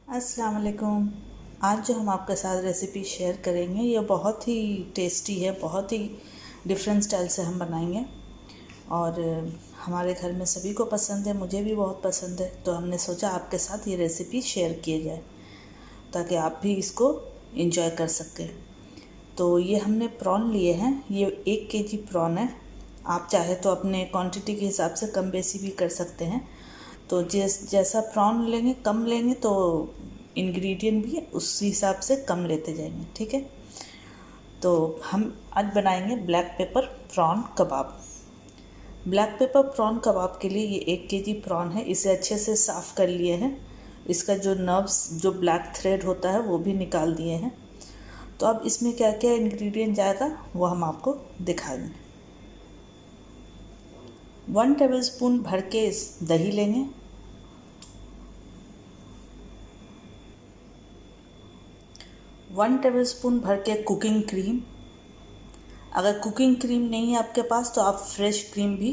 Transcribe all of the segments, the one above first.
अस्सलाम वालेकुम। आज जो हम आपके साथ रेसिपी शेयर करेंगे ये बहुत ही टेस्टी है, बहुत ही डिफरेंट स्टाइल से हम बनाएंगे और हमारे घर में सभी को पसंद है, मुझे भी बहुत पसंद है। तो हमने सोचा आपके साथ ये रेसिपी शेयर किया जाए ताकि आप भी इसको एंजॉय कर सकें। तो ये हमने प्रॉन लिए हैं, ये 1 केजी प्रॉन है। आप चाहे तो अपने क्वांटिटी के हिसाब से कम बेसी भी कर सकते हैं। तो जैसा प्रॉन लेंगे कम लेंगे तो इंग्रेडिएंट भी उस हिसाब से कम लेते जाएंगे, ठीक है। तो हम आज बनाएंगे ब्लैक पेपर प्रॉन कबाब। ब्लैक पेपर प्रॉन कबाब के लिए ये 1 केजी प्रॉन है। इसे अच्छे से साफ़ कर लिए हैं, इसका जो नर्व्स जो ब्लैक थ्रेड होता है वो भी निकाल दिए हैं। तो अब इसमें क्या क्या इंग्रेडिएंट जाएगा वो हम आपको दिखाएंगे। 1 टेबलस्पून भर के दही लेंगे। 1 टेबलस्पून भर के कुकिंग क्रीम। अगर कुकिंग क्रीम नहीं है आपके पास तो आप फ्रेश क्रीम भी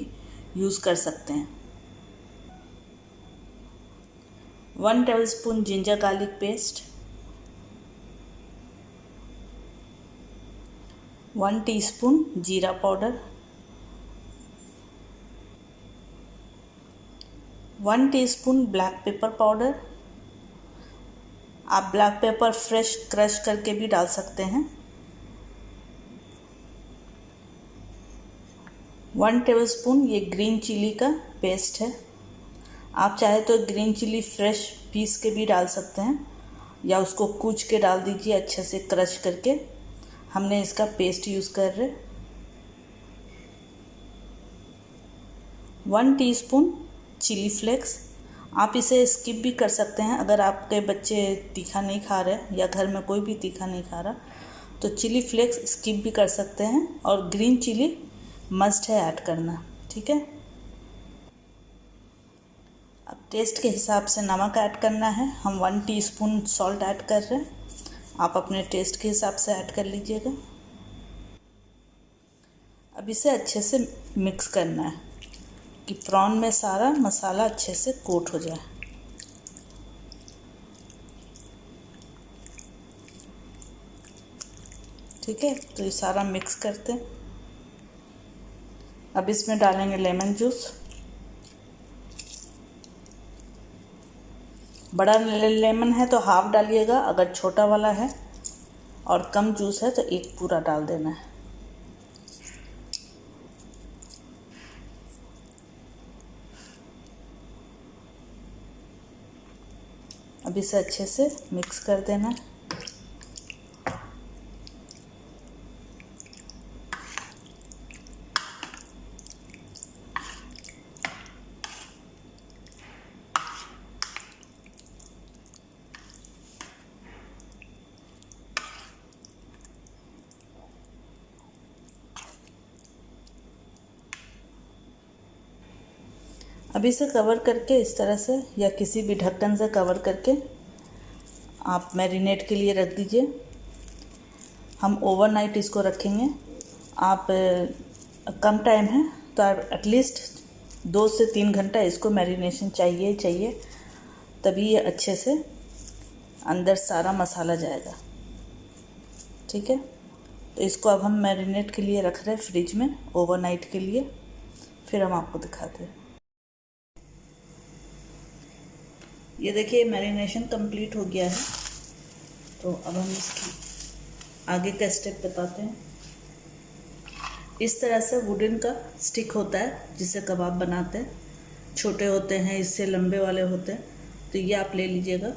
यूज़ कर सकते हैं। 1 tablespoon ginger garlic paste. 1 teaspoon जीरा powder. 1 teaspoon black pepper powder. आप ब्लैक पेपर फ्रेश क्रश करके भी डाल सकते हैं। 1 टेबलस्पून ये ग्रीन चिली का पेस्ट है। आप चाहे तो ग्रीन चिली फ्रेश पीस के भी डाल सकते हैं या उसको कूच के डाल दीजिए अच्छे से क्रश करके। हमने इसका पेस्ट यूज़ कर रहे। 1 टीस्पून चिली फ्लेक्स। आप इसे स्किप भी कर सकते हैं अगर आपके बच्चे तीखा नहीं खा रहे या घर में कोई भी तीखा नहीं खा रहा तो चिली फ्लेक्स स्किप भी कर सकते हैं। और ग्रीन चिली मस्ट है ऐड करना, ठीक है। अब टेस्ट के हिसाब से नमक ऐड करना है। हम 1 टीस्पून सॉल्ट ऐड कर रहे हैं, आप अपने टेस्ट के हिसाब से ऐड कर लीजिएगा। अब इसे अच्छे से मिक्स करना है कि प्रॉन में सारा मसाला अच्छे से कोट हो जाए। ठीक है, तो ये सारा मिक्स करते हैं। अब इसमें डालेंगे लेमन जूस। बड़ा लेमन है तो हाफ डालिएगा, अगर छोटा वाला है और कम जूस है तो एक पूरा डाल देना है। अब इसे अच्छे से मिक्स कर देना है। अब इसे कवर करके इस तरह से या किसी भी ढक्कन से कवर करके आप मैरिनेट के लिए रख दीजिए। हम ओवरनाइट इसको रखेंगे। आप कम टाइम है तो आप एटलीस्ट 2 से 3 घंटा इसको मैरिनेशन चाहिए, तभी ये अच्छे से अंदर सारा मसाला जाएगा, ठीक है। तो इसको अब हम मैरिनेट के लिए रख रहे हैं फ्रिज में ओवरनाइट के लिए, फिर हम आपको दिखाते हैं। ये देखिए मैरिनेशन कंप्लीट हो गया है। तो अब हम इसकी आगे का स्टेप बताते हैं। इस तरह से वुडन का स्टिक होता है जिससे कबाब बनाते हैं। छोटे होते हैं, इससे लंबे वाले होते हैं, तो ये आप ले लीजिएगा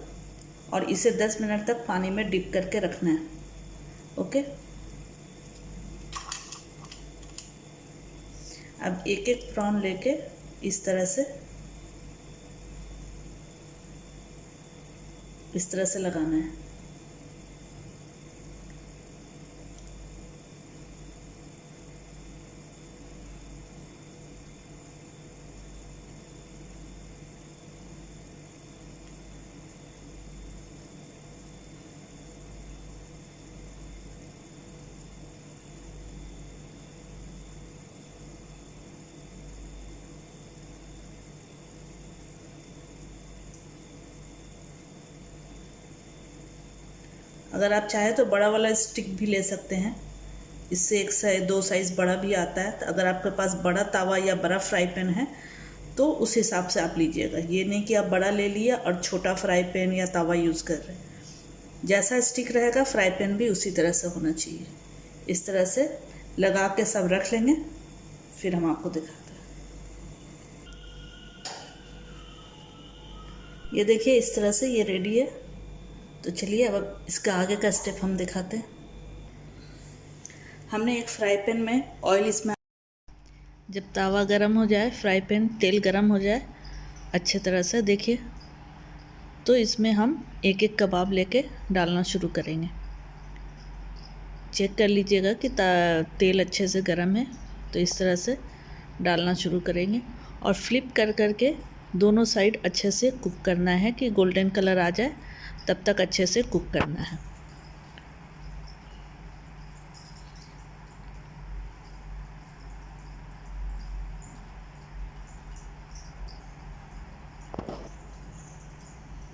और इसे 10 मिनट तक पानी में डिप करके रखना है, ओके। अब एक एक प्रॉन लेके इस तरह से लगाना है। अगर आप चाहें तो बड़ा वाला स्टिक भी ले सकते हैं, इससे एक 2 साइज़ बड़ा भी आता है। तो अगर आपके पास बड़ा तवा या बड़ा फ्राई पैन है तो उस हिसाब से आप लीजिएगा। ये नहीं कि आप बड़ा ले लिया और छोटा फ्राई पैन या तवा यूज़ कर रहे हैं। जैसा स्टिक रहेगा फ्राई पैन भी उसी तरह से होना चाहिए। इस तरह से लगा के सब रख लेंगे, फिर हम आपको दिखाते हैं। ये देखिए इस तरह से ये रेडी है। तो चलिए अब इसका आगे का स्टेप हम दिखाते हैं। हमने एक फ्राई पैन में ऑयल इसमें, जब तवा गरम हो जाए, फ्राई पैन तेल गरम हो जाए अच्छे तरह से, देखिए, तो इसमें हम एक एक कबाब लेके डालना शुरू करेंगे। चेक कर लीजिएगा कि तेल अच्छे से गरम है। तो इस तरह से डालना शुरू करेंगे और फ्लिप कर करके दोनों साइड अच्छे से कुक करना है कि गोल्डन कलर आ जाए, तब तक अच्छे से कुक करना है।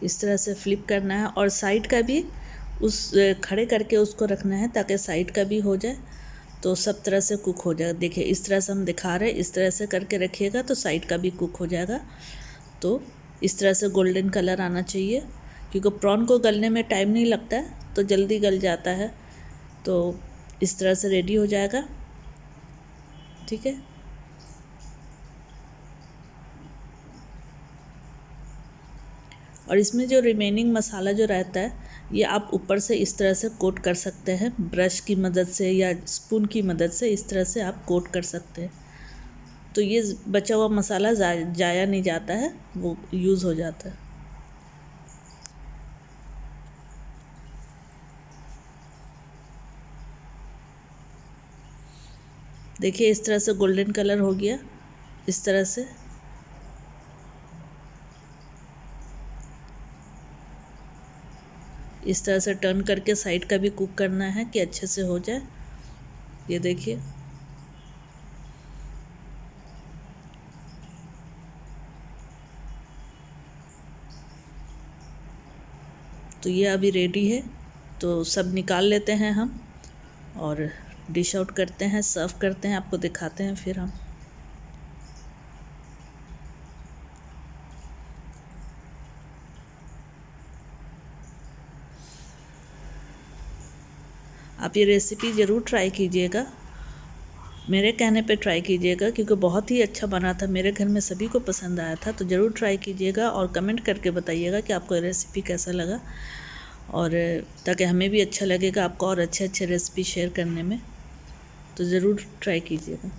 इस तरह से फ्लिप करना है और साइड का भी उस खड़े करके उसको रखना है ताकि साइड का भी हो जाए, तो सब तरह से कुक हो जाएगा। देखिए इस तरह से हम दिखा रहे हैं, इस तरह से करके रखिएगा तो साइड का भी कुक हो जाएगा। तो इस तरह से गोल्डन कलर आना चाहिए, क्योंकि प्रॉन को गलने में टाइम नहीं लगता है तो जल्दी गल जाता है। तो इस तरह से रेडी हो जाएगा, ठीक है। और इसमें जो रिमेनिंग मसाला जो रहता है ये आप ऊपर से इस तरह से कोट कर सकते हैं, ब्रश की मदद से या स्पून की मदद से इस तरह से आप कोट कर सकते हैं। तो ये बचा हुआ मसाला जाया नहीं जाता है, वो यूज़ हो जाता है। देखिए इस तरह से गोल्डन कलर हो गया। इस तरह से टर्न करके साइड का भी कुक करना है कि अच्छे से हो जाए। ये देखिए, तो ये अभी रेडी है। तो सब निकाल लेते हैं हम और डिश आउट करते हैं, सर्व करते हैं, आपको दिखाते हैं फिर हम। आप ये रेसिपी ज़रूर ट्राई कीजिएगा, मेरे कहने पे ट्राई कीजिएगा, क्योंकि बहुत ही अच्छा बना था, मेरे घर में सभी को पसंद आया था। तो ज़रूर ट्राई कीजिएगा और कमेंट करके बताइएगा कि आपको रेसिपी कैसा लगा, और ताकि हमें भी अच्छा लगेगा आपको और अच्छे अच्छे रेसिपी शेयर करने में। तो ज़रूर ट्राई कीजिएगा।